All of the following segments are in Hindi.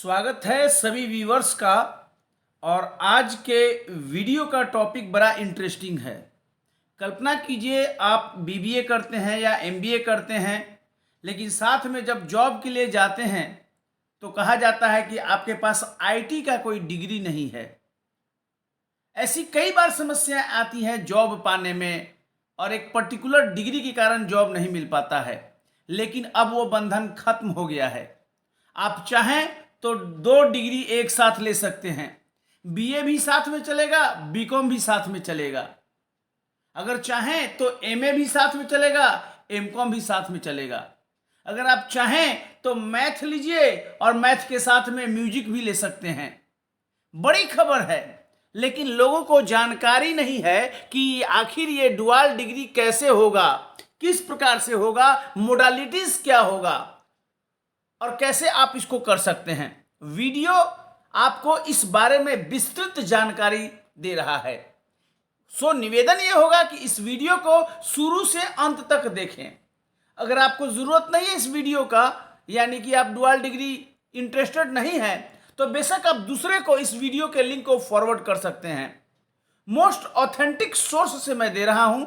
स्वागत है सभी व्यूवर्स का। और आज के वीडियो का टॉपिक बड़ा इंटरेस्टिंग है। कल्पना कीजिए आप बीबीए करते हैं या एमबीए करते हैं, लेकिन साथ में जब जॉब के लिए जाते हैं तो कहा जाता है कि आपके पास आईटी का कोई डिग्री नहीं है। ऐसी कई बार समस्याएं आती हैं जॉब पाने में और एक पर्टिकुलर डिग्री के कारण जॉब नहीं मिल पाता है, लेकिन अब वो बंधन खत्म हो गया है। आप चाहें तो 2 डिग्री एक साथ ले सकते हैं। बीए भी साथ में चलेगा, बीकॉम भी साथ में चलेगा। अगर चाहें तो एमए भी साथ में चलेगा, एमकॉम भी साथ में चलेगा। अगर आप चाहें तो मैथ लीजिए और मैथ के साथ में म्यूजिक भी ले सकते हैं। बड़ी खबर है, लेकिन लोगों को जानकारी नहीं है कि आखिर ये डुअल डिग्री कैसे होगा, किस प्रकार से होगा, मोडालिटीज क्या होगा और कैसे आप इसको कर सकते हैं। वीडियो आपको इस बारे में विस्तृत जानकारी दे रहा है। सो निवेदन यह होगा कि इस वीडियो को शुरू से अंत तक देखें। अगर आपको जरूरत नहीं है इस वीडियो का, यानी कि आप डुअल डिग्री इंटरेस्टेड नहीं है, तो बेशक आप दूसरे को इस वीडियो के लिंक को फॉरवर्ड कर सकते हैं। मोस्ट ऑथेंटिक सोर्स से मैं दे रहा हूं।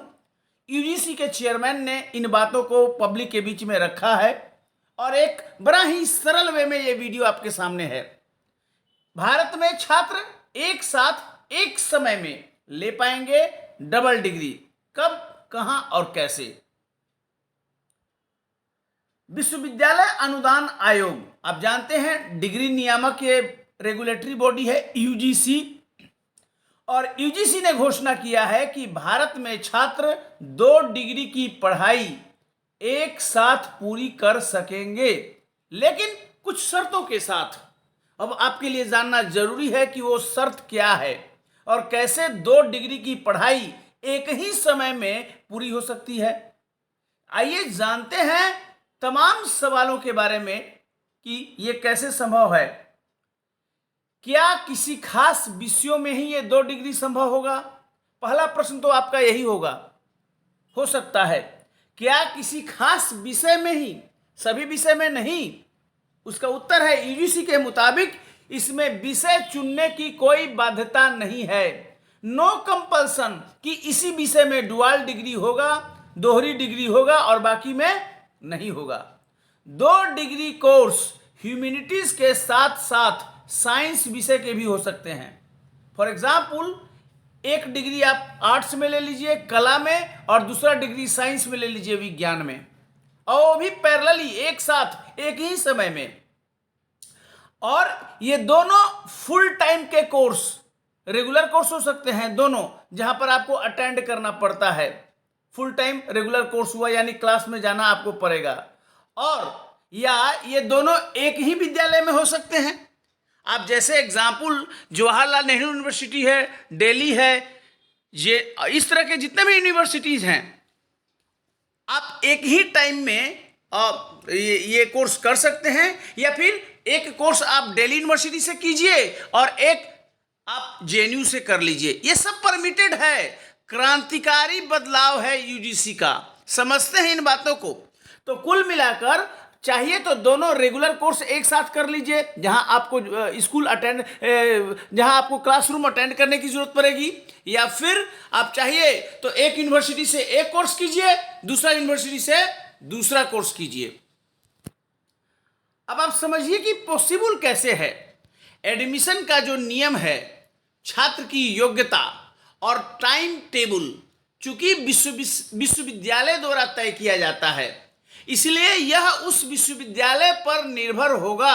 यूजीसी के चेयरमैन ने इन बातों को पब्लिक के बीच में रखा है और एक बड़ा ही सरल वे में ये वीडियो आपके सामने है। भारत में छात्र एक साथ एक समय में ले पाएंगे डबल डिग्री, कब, कहां और कैसे। विश्वविद्यालय अनुदान आयोग, आप जानते हैं डिग्री नियामक ये रेगुलेटरी बॉडी है यूजीसी, और यूजीसी ने घोषणा किया है कि भारत में छात्र 2 डिग्री की पढ़ाई एक साथ पूरी कर सकेंगे, लेकिन कुछ शर्तों के साथ। अब आपके लिए जानना जरूरी है कि वो शर्त क्या है और कैसे 2 डिग्री की पढ़ाई एक ही समय में पूरी हो सकती है। आइए जानते हैं तमाम सवालों के बारे में कि ये कैसे संभव है। क्या किसी खास विषयों में ही ये 2 डिग्री संभव होगा? पहला प्रश्न तो आपका यही होगा। हो सकता है। क्या किसी खास विषय में ही, सभी विषय में नहीं? उसका उत्तर है यूजीसी के मुताबिक इसमें विषय चुनने की कोई बाध्यता नहीं है। नो कंपल्सन कि इसी विषय में डुअल डिग्री होगा, दोहरी डिग्री होगा और बाकी में नहीं होगा। 2 डिग्री कोर्स ह्यूमैनिटीज के साथ साथ साइंस विषय के भी हो सकते हैं। फॉर एग्जाम्पल, एक डिग्री आप आर्ट्स में ले लीजिए कला में, और दूसरा डिग्री साइंस में ले लीजिए विज्ञान में, और वो भी पैरेलली एक साथ एक ही समय में। और ये दोनों फुल टाइम के कोर्स, रेगुलर कोर्स हो सकते हैं दोनों, जहां पर आपको अटेंड करना पड़ता है। फुल टाइम रेगुलर कोर्स हुआ यानी क्लास में जाना आपको पड़ेगा। और या ये दोनों एक ही विद्यालय में हो सकते हैं। आप जैसे एग्जाम्पल जवाहरलाल नेहरू यूनिवर्सिटी है, दिल्ली है, ये इस तरह के जितने भी यूनिवर्सिटीज हैं, आप एक ही टाइम में ये कोर्स कर सकते हैं। या फिर एक कोर्स आप दिल्ली यूनिवर्सिटी से कीजिए और एक आप जेएनयू से कर लीजिए। ये सब परमिटेड है। क्रांतिकारी बदलाव है यूजीसी का। समझते हैं इन बातों को। तो कुल मिलाकर चाहिए तो दोनों रेगुलर कोर्स एक साथ कर लीजिए, जहां आपको जहां आपको क्लासरूम अटेंड करने की जरूरत पड़ेगी, या फिर आप चाहिए तो एक यूनिवर्सिटी से एक कोर्स कीजिए, दूसरा यूनिवर्सिटी से दूसरा कोर्स कीजिए। अब आप समझिए कि पॉसिबल कैसे है। एडमिशन का जो नियम है, छात्र की योग्यता और टाइम टेबल, चूंकि विश्वविद्यालय द्वारा तय किया जाता है, इसलिए यह उस विश्वविद्यालय पर निर्भर होगा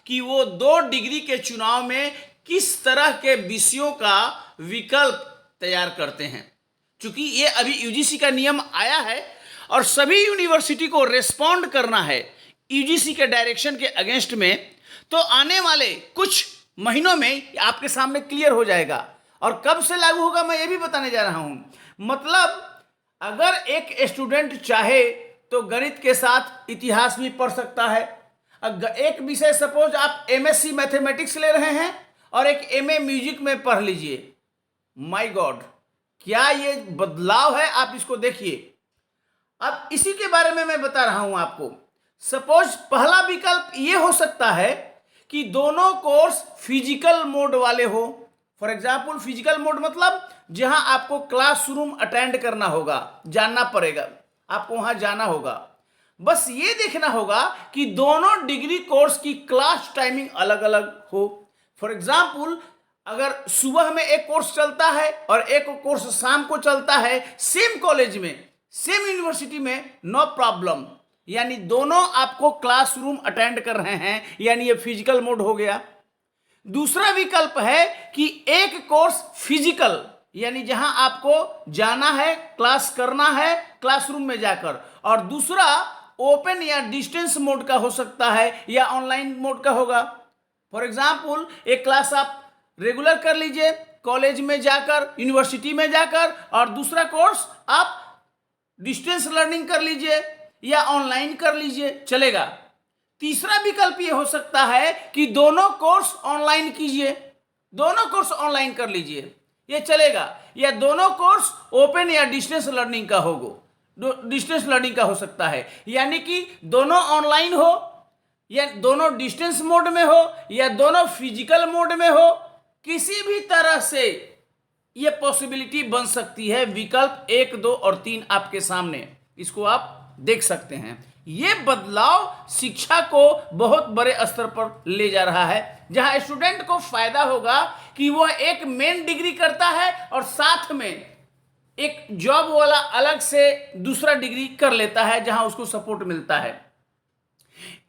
कि वो 2 डिग्री के चुनाव में किस तरह के विषयों का विकल्प तैयार करते हैं। चूंकि ये अभी यूजीसी का नियम आया है और सभी यूनिवर्सिटी को रेस्पॉन्ड करना है यूजीसी के डायरेक्शन के अगेंस्ट में, तो आने वाले कुछ महीनों में आपके सामने क्लियर हो जाएगा। और कब से लागू होगा मैं ये भी बताने जा रहा हूं। मतलब अगर एक स्टूडेंट चाहे तो गणित के साथ इतिहास भी पढ़ सकता है। एक विषय सपोज आप एमएससी मैथमेटिक्स ले रहे हैं और एक एमए म्यूजिक में पढ़ लीजिए। माय गॉड, क्या ये बदलाव है, आप इसको देखिए। अब इसी के बारे में मैं बता रहा हूं आपको। सपोज पहला विकल्प ये हो सकता है कि दोनों कोर्स फिजिकल मोड वाले हो। फॉर एग्जाम्पल फिजिकल मोड मतलब जहां आपको क्लासरूम अटेंड करना होगा, जानना पड़ेगा, आपको वहां जाना होगा। बस ये देखना होगा कि दोनों डिग्री कोर्स की क्लास टाइमिंग अलग अलग हो। फॉर एग्जाम्पल अगर सुबह में एक कोर्स चलता है और एक कोर्स शाम को चलता है, सेम कॉलेज में, सेम यूनिवर्सिटी में, नो प्रॉब्लम, यानी दोनों आपको क्लासरूम अटेंड कर रहे हैं, यानी ये फिजिकल मोड हो गया। दूसरा विकल्प है कि एक कोर्स फिजिकल, यानी जहां आपको जाना है, क्लास करना है क्लासरूम में जाकर, और दूसरा ओपन या डिस्टेंस मोड का हो सकता है या ऑनलाइन मोड का होगा। फॉर एग्जाम्पल एक क्लास आप रेगुलर कर लीजिए कॉलेज में जाकर, यूनिवर्सिटी में जाकर, और दूसरा कोर्स आप डिस्टेंस लर्निंग कर लीजिए या ऑनलाइन कर लीजिए, चलेगा। तीसरा विकल्प ये हो सकता है कि दोनों कोर्स ऑनलाइन कीजिए, दोनों कोर्स ऑनलाइन कर लीजिए, ये चलेगा। या दोनों कोर्स ओपन या डिस्टेंस लर्निंग का होगा, डिस्टेंस लर्निंग का हो सकता है, यानी कि दोनों ऑनलाइन हो या दोनों डिस्टेंस मोड में हो या दोनों फिजिकल मोड में हो, किसी भी तरह से यह पॉसिबिलिटी बन सकती है। विकल्प 1, 2 और 3 आपके सामने, इसको आप देख सकते हैं। यह बदलाव शिक्षा को बहुत बड़े स्तर पर ले जा रहा है, जहां स्टूडेंट को फायदा होगा कि वह एक मेन डिग्री करता है और साथ में एक जॉब वाला अलग से दूसरा डिग्री कर लेता है, जहां उसको सपोर्ट मिलता है।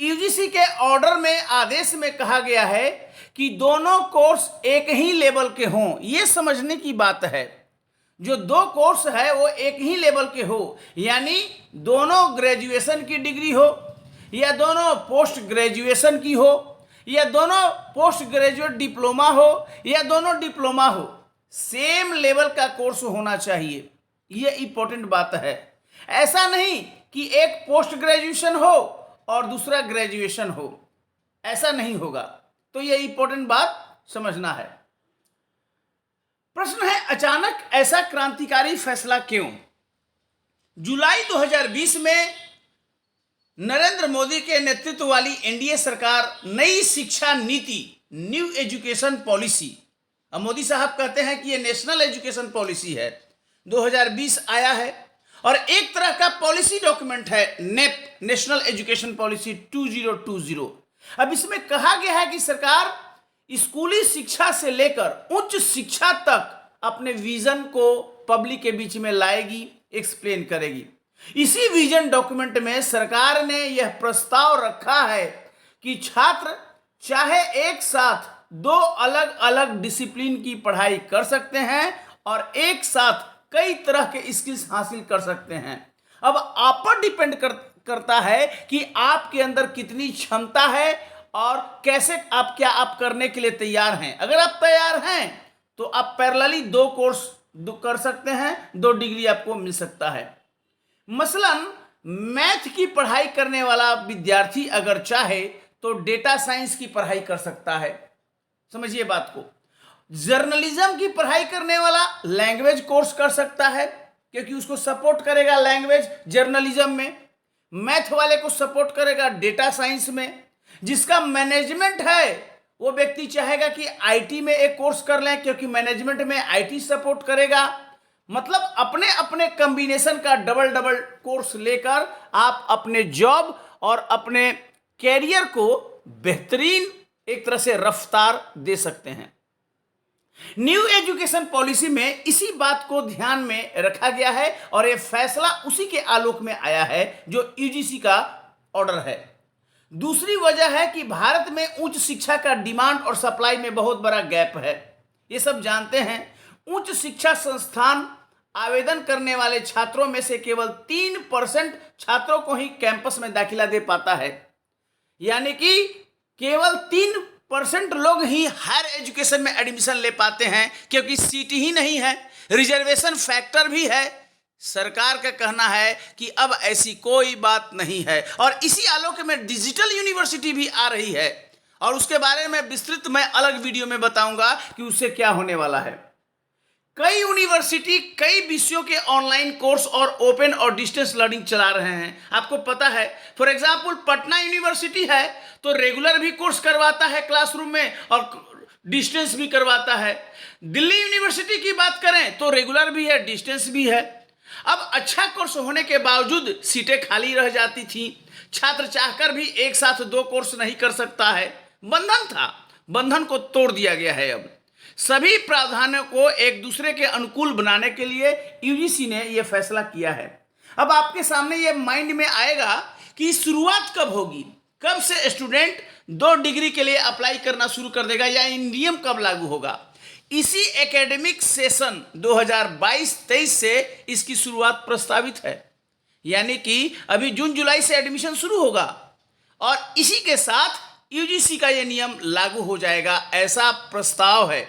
यूजीसी के ऑर्डर में, आदेश में कहा गया है कि दोनों कोर्स एक ही लेवल के हों। यह समझने की बात है, जो दो कोर्स है वो एक ही लेवल के हो, यानी दोनों ग्रेजुएशन की डिग्री हो या दोनों पोस्ट ग्रेजुएशन की हो या दोनों पोस्ट ग्रेजुएट डिप्लोमा हो या दोनों डिप्लोमा हो, सेम लेवल का कोर्स होना चाहिए। यह इंपॉर्टेंट बात है। ऐसा नहीं कि एक पोस्ट ग्रेजुएशन हो और दूसरा ग्रेजुएशन हो, ऐसा नहीं होगा। तो यह इंपॉर्टेंट बात समझना है। प्रश्न है, अचानक ऐसा क्रांतिकारी फैसला क्यों? जुलाई 2020 में नरेंद्र मोदी के नेतृत्व वाली एनडीए सरकार नई शिक्षा नीति, न्यू एजुकेशन पॉलिसी, अब मोदी साहब कहते हैं कि ये नेशनल एजुकेशन पॉलिसी है, 2020 आया है और एक तरह का पॉलिसी डॉक्यूमेंट है, नेप, नेशनल एजुकेशन पॉलिसी 2020। अब इसमें कहा गया है कि सरकार स्कूली शिक्षा से लेकर उच्च शिक्षा तक अपने विजन को पब्लिक के बीच में लाएगी, एक्सप्लेन करेगी। इसी विजन डॉक्यूमेंट में सरकार ने यह प्रस्ताव रखा है कि छात्र चाहे एक साथ दो अलग अलग डिसिप्लिन की पढ़ाई कर सकते हैं और एक साथ कई तरह के स्किल्स हासिल कर सकते हैं। अब आप पर डिपेंड करता है कि आपके अंदर कितनी क्षमता है और कैसे आप करने के लिए तैयार हैं। अगर आप तैयार हैं तो आप पैरेलली दो कोर्स कर सकते हैं, 2 डिग्री आपको मिल सकता है। मसलन मैथ की पढ़ाई करने वाला विद्यार्थी अगर चाहे तो डेटा साइंस की पढ़ाई कर सकता है, समझिए बात को। जर्नलिज्म की पढ़ाई करने वाला लैंग्वेज कोर्स कर सकता है, क्योंकि उसको सपोर्ट करेगा लैंग्वेज जर्नलिज्म में। मैथ वाले को सपोर्ट करेगा डेटा साइंस में। जिसका मैनेजमेंट है वो व्यक्ति चाहेगा कि आईटी में एक कोर्स कर लें, क्योंकि मैनेजमेंट में आईटी सपोर्ट करेगा। मतलब अपने अपने कॉम्बिनेशन का डबल कोर्स लेकर आप अपने जॉब और अपने कैरियर को बेहतरीन एक तरह से रफ्तार दे सकते हैं। न्यू एजुकेशन पॉलिसी में इसी बात को ध्यान में रखा गया है और यह फैसला उसी के आलोक में आया है जो यूजीसी का ऑर्डर है। दूसरी वजह है कि भारत में उच्च शिक्षा का डिमांड और सप्लाई में बहुत बड़ा गैप है। ये सब जानते हैं। उच्च शिक्षा संस्थान आवेदन करने वाले छात्रों में से केवल 3% छात्रों को ही कैंपस में दाखिला दे पाता है, यानी कि केवल 3% लोग ही हायर एजुकेशन में एडमिशन ले पाते हैं, क्योंकि सीट ही नहीं है, रिजर्वेशन फैक्टर भी है। सरकार का कहना है कि अब ऐसी कोई बात नहीं है और इसी आलोक में डिजिटल यूनिवर्सिटी भी आ रही है और उसके बारे में विस्तृत मैं अलग वीडियो में बताऊंगा कि उससे क्या होने वाला है। कई यूनिवर्सिटी कई विषयों के ऑनलाइन कोर्स और ओपन और डिस्टेंस लर्निंग चला रहे हैं। आपको पता है, फॉर एग्जांपल पटना यूनिवर्सिटी है तो रेगुलर भी कोर्स करवाता है क्लासरूम में और डिस्टेंस भी करवाता है। दिल्ली यूनिवर्सिटी की बात करें तो रेगुलर भी है, डिस्टेंस भी है। अब अच्छा कोर्स होने के बावजूद सीटें खाली रह जाती थी। छात्र चाहकर भी एक साथ 2 कोर्स नहीं कर सकता है। बंधन था, बंधन को तोड़ दिया गया है। अब सभी प्रावधानों को एक दूसरे के अनुकूल बनाने के लिए यूजीसी ने यह फैसला किया है। अब आपके सामने ये माइंड में आएगा कि शुरुआत कब होगी, कब से स्टूडेंट 2 डिग्री के लिए अप्लाई करना शुरू कर देगा या इन नियम कब लागू होगा। इसी एकेडमिक सेशन 2022-23 से इसकी शुरुआत प्रस्तावित है, यानी कि अभी जून जुलाई से एडमिशन शुरू होगा और इसी के साथ यूजीसी का यह नियम लागू हो जाएगा, ऐसा प्रस्ताव है।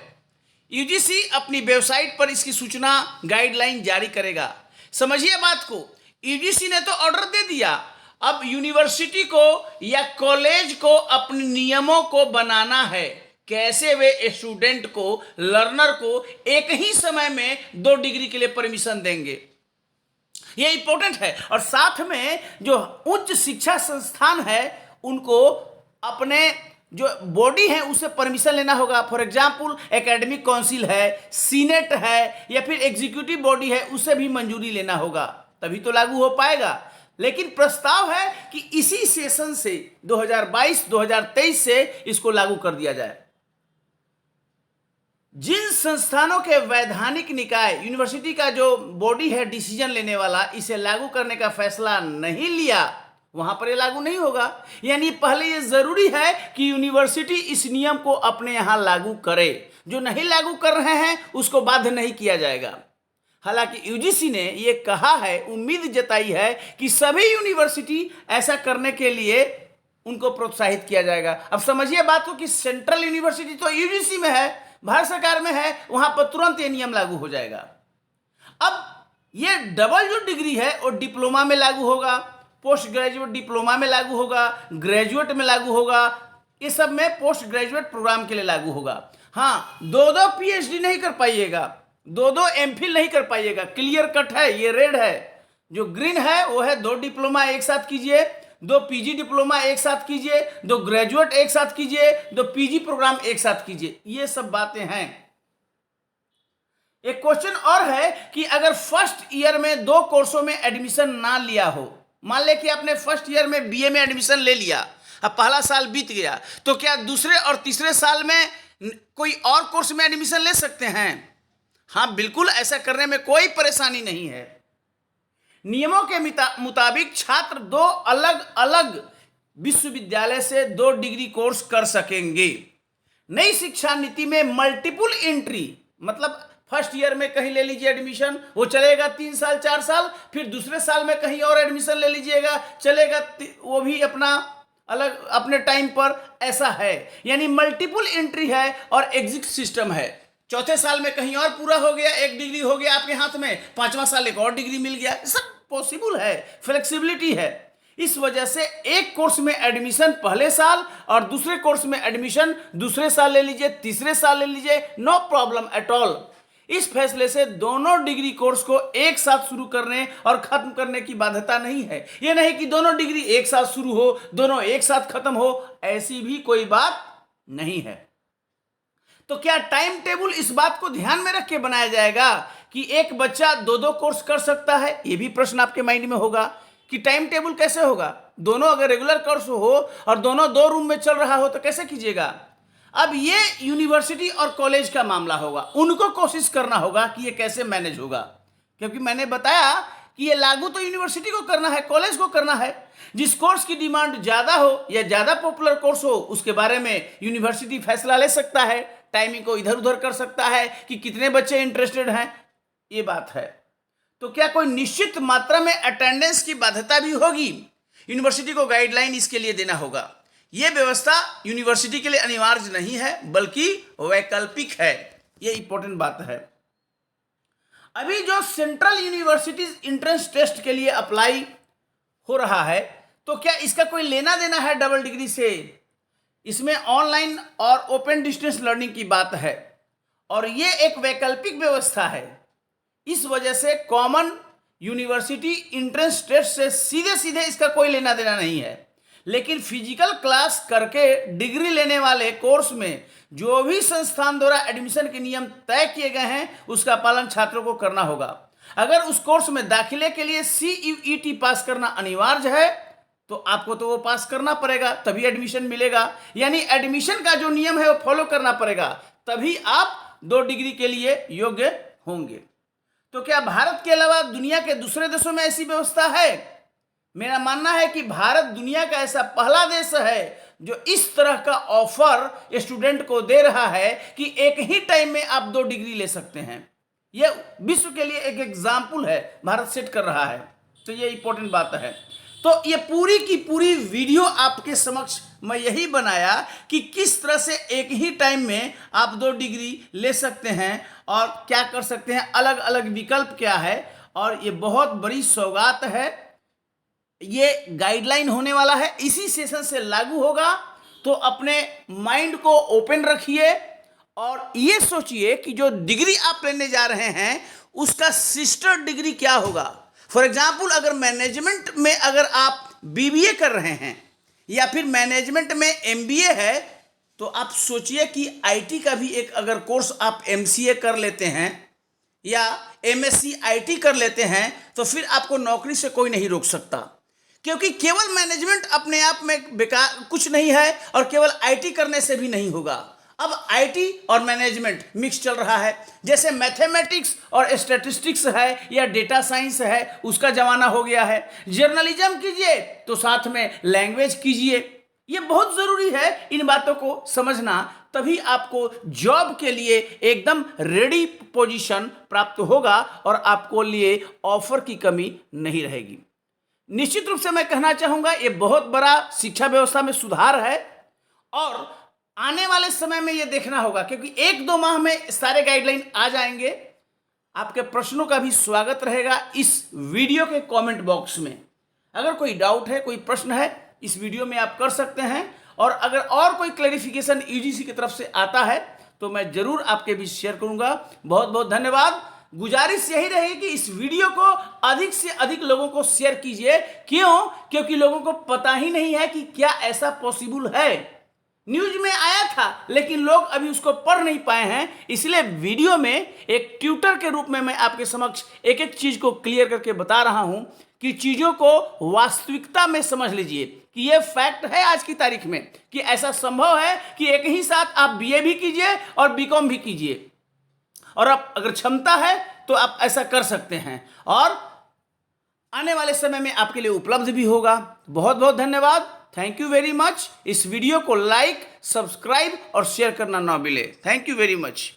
यूजीसी अपनी वेबसाइट पर इसकी सूचना गाइडलाइन जारी करेगा। समझिए बात को, यूजीसी ने तो ऑर्डर दे दिया, अब यूनिवर्सिटी को या कॉलेज को अपने नियमों को बनाना है, कैसे वे स्टूडेंट को, लर्नर को एक ही समय में 2 डिग्री के लिए परमिशन देंगे। ये इंपॉर्टेंट है। और साथ में जो उच्च शिक्षा संस्थान है उनको अपने जो बॉडी है उसे परमिशन लेना होगा। फॉर एग्जाम्पल एकेडमिक काउंसिल है, सीनेट है या फिर एग्जीक्यूटिव बॉडी है, उसे भी मंजूरी लेना होगा, तभी तो लागू हो पाएगा। लेकिन प्रस्ताव है कि इसी सेशन से 2022-2023 से इसको लागू कर दिया जाए। जिन संस्थानों के वैधानिक निकाय, यूनिवर्सिटी का जो बॉडी है डिसीजन लेने वाला, इसे लागू करने का फैसला नहीं लिया, वहां पर ये लागू नहीं होगा। यानी पहले ये जरूरी है कि यूनिवर्सिटी इस नियम को अपने यहां लागू करे। जो नहीं लागू कर रहे हैं उसको बाध्य नहीं किया जाएगा। हालांकि यूजीसी ने ये कहा है, उम्मीद जताई है कि सभी यूनिवर्सिटी ऐसा करने के लिए उनको प्रोत्साहित किया जाएगा। अब समझिए बात को कि सेंट्रल यूनिवर्सिटी तो यूजीसी में है, भारत सरकार में है, वहां पर तुरंत ये नियम लागू हो जाएगा। अब ये डबल जो डिग्री है वो डिप्लोमा में लागू होगा, पोस्ट ग्रेजुएट डिप्लोमा में लागू होगा, ग्रेजुएट में लागू होगा, ये सब में पोस्ट ग्रेजुएट प्रोग्राम के लिए लागू होगा। हाँ, 2 पीएचडी नहीं कर पाइएगा, 2 एमफिल नहीं कर पाइएगा। क्लियर कट है, ये रेड है। जो ग्रीन है वो है 2 डिप्लोमा एक साथ कीजिए, 2 पीजी डिप्लोमा एक साथ कीजिए, 2 ग्रेजुएट एक साथ कीजिए, 2 पीजी प्रोग्राम एक साथ कीजिए। ये सब बातें हैं। एक क्वेश्चन और है कि अगर फर्स्ट ईयर में 2 कोर्सों में एडमिशन ना लिया हो, मान ले कि आपने फर्स्ट ईयर में बीए में एडमिशन ले लिया, अब पहला साल बीत गया, तो क्या दूसरे और तीसरे साल में कोई और कोर्स में एडमिशन ले सकते हैं? हाँ, बिल्कुल, ऐसा करने में कोई परेशानी नहीं है। नियमों के मुताबिक छात्र 2 अलग अलग विश्वविद्यालय से 2 डिग्री कोर्स कर सकेंगे। नई शिक्षा नीति में मल्टीपल एंट्री, मतलब फर्स्ट ईयर में कहीं ले लीजिए एडमिशन, वो चलेगा 3 साल 4 साल, फिर दूसरे साल में कहीं और एडमिशन ले लीजिएगा, चलेगा, वो भी अपना अलग अपने टाइम पर, ऐसा है। यानी मल्टीपल एंट्री है और एग्जिट सिस्टम है। चौथे साल में कहीं और पूरा हो गया, 1 डिग्री हो गया आपके हाथ में, 5वां साल एक और डिग्री मिल गया, सब पॉसिबल है, फ्लेक्सिबिलिटी है। इस वजह से एक कोर्स में एडमिशन पहले साल और दूसरे कोर्स में एडमिशन दूसरे साल ले लीजिए, तीसरे साल ले लीजिए, नो प्रॉब्लम एट ऑल। इस फैसले से दोनों डिग्री कोर्स को एक साथ शुरू करने और खत्म करने की बाध्यता नहीं है। यह नहीं कि दोनों डिग्री एक साथ शुरू हो, दोनों एक साथ खत्म हो, ऐसी भी कोई बात नहीं है। तो क्या टाइम टेबल इस बात को ध्यान में रख के बनाया जाएगा कि एक बच्चा 2 कोर्स कर सकता है? यह भी प्रश्न आपके माइंड में होगा कि टाइम टेबल कैसे होगा। दोनों अगर रेगुलर कोर्स हो और दोनों 2 रूम में चल रहा हो तो कैसे कीजिएगा? अब ये यूनिवर्सिटी और कॉलेज का मामला होगा, उनको कोशिश करना होगा कि ये कैसे मैनेज होगा, क्योंकि मैंने बताया कि ये लागू तो यूनिवर्सिटी को करना है, कॉलेज को करना है। जिस कोर्स की डिमांड ज़्यादा हो या ज़्यादा पॉपुलर कोर्स हो, उसके बारे में यूनिवर्सिटी फैसला ले सकता है, टाइमिंग को इधर उधर कर सकता है कि कितने बच्चे इंटरेस्टेड हैं, ये बात है। तो क्या कोई निश्चित मात्रा में अटेंडेंस की बाध्यता भी होगी? यूनिवर्सिटी को गाइडलाइन इसके लिए देना होगा। यह व्यवस्था यूनिवर्सिटी के लिए अनिवार्य नहीं है, बल्कि वैकल्पिक है। यह इंपॉर्टेंट बात है। अभी जो सेंट्रल यूनिवर्सिटीज एंट्रेंस टेस्ट के लिए अप्लाई हो रहा है, तो क्या इसका कोई लेना देना है डबल डिग्री से? इसमें ऑनलाइन और ओपन डिस्टेंस लर्निंग की बात है और ये एक वैकल्पिक व्यवस्था है। इस वजह से कॉमन यूनिवर्सिटी एंट्रेंस टेस्ट से सीधे सीधे इसका कोई लेना देना नहीं है। लेकिन फिजिकल क्लास करके डिग्री लेने वाले कोर्स में जो भी संस्थान द्वारा एडमिशन के नियम तय किए गए हैं उसका पालन छात्रों को करना होगा। अगर उस कोर्स में दाखिले के लिए CUET पास करना अनिवार्य है तो आपको तो वो पास करना पड़ेगा, तभी एडमिशन मिलेगा। यानी एडमिशन का जो नियम है वो फॉलो करना पड़ेगा, तभी आप 2 डिग्री के लिए योग्य होंगे। तो क्या भारत के अलावा दुनिया के दूसरे देशों में ऐसी व्यवस्था है? मेरा मानना है कि भारत दुनिया का ऐसा पहला देश है जो इस तरह का ऑफर स्टूडेंट को दे रहा है कि एक ही टाइम में आप 2 डिग्री ले सकते हैं। यह विश्व के लिए एक एग्जाम्पल है, भारत सेट कर रहा है। तो ये इंपॉर्टेंट बात है। तो ये पूरी की पूरी वीडियो आपके समक्ष मैं यही बनाया कि किस तरह से एक ही टाइम में आप 2 डिग्री ले सकते हैं और क्या कर सकते हैं, अलग अलग विकल्प क्या है। और ये बहुत बड़ी सौगात है। ये गाइडलाइन होने वाला है, इसी सेशन से लागू होगा। तो अपने माइंड को ओपन रखिए और ये सोचिए कि जो डिग्री आप लेने जा रहे हैं उसका सिस्टर डिग्री क्या होगा। फॉर एग्जाम्पल, अगर मैनेजमेंट में अगर आप BBA कर रहे हैं या फिर मैनेजमेंट में MBA है तो आप सोचिए कि IT का भी एक अगर कोर्स आप MCA कर लेते हैं या MSc IT कर लेते हैं तो फिर आपको नौकरी से कोई नहीं रोक सकता, क्योंकि केवल मैनेजमेंट अपने आप में बेकार कुछ नहीं है और केवल IT करने से भी नहीं होगा। अब IT और मैनेजमेंट मिक्स चल रहा है। जैसे मैथमेटिक्स और स्टैटिस्टिक्स है या डेटा साइंस है, उसका जमाना हो गया है। जर्नलिज्म कीजिए तो साथ में लैंग्वेज कीजिए। ये बहुत ज़रूरी है इन बातों को समझना, तभी आपको जॉब के लिए एकदम रेडी पोजीशन प्राप्त होगा और आपको लिए ऑफर की कमी नहीं रहेगी। निश्चित रूप से मैं कहना चाहूँगा ये बहुत बड़ा शिक्षा व्यवस्था में सुधार है और आने वाले समय में ये देखना होगा, क्योंकि 1-2 माह में सारे गाइडलाइन आ जाएंगे। आपके प्रश्नों का भी स्वागत रहेगा इस वीडियो के कमेंट बॉक्स में। अगर कोई डाउट है, कोई प्रश्न है, इस वीडियो में आप कर सकते हैं। और अगर और कोई क्लैरिफिकेशन UGC की तरफ से आता है तो मैं जरूर आपके बीच शेयर करूंगा। बहुत बहुत धन्यवाद। गुजारिश यही रहेगी कि इस वीडियो को अधिक से अधिक लोगों को शेयर कीजिए। क्यों? क्योंकि लोगों को पता ही नहीं है कि क्या ऐसा पॉसिबल है। न्यूज में आया था लेकिन लोग अभी उसको पढ़ नहीं पाए हैं, इसलिए वीडियो में एक ट्यूटर के रूप में मैं आपके समक्ष एक एक चीज को क्लियर करके बता रहा हूं कि चीजों को वास्तविकता में समझ लीजिए कि ये फैक्ट है आज की तारीख में कि ऐसा संभव है कि एक ही साथ आप BA भी कीजिए और BCom भी कीजिए, और आप अगर क्षमता है तो आप ऐसा कर सकते हैं और आने वाले समय में आपके लिए उपलब्ध भी होगा। बहुत बहुत धन्यवाद। Thank you very much. इस वीडियो को लाइक, सब्सक्राइब और शेयर करना ना भूलें। Thank you very much.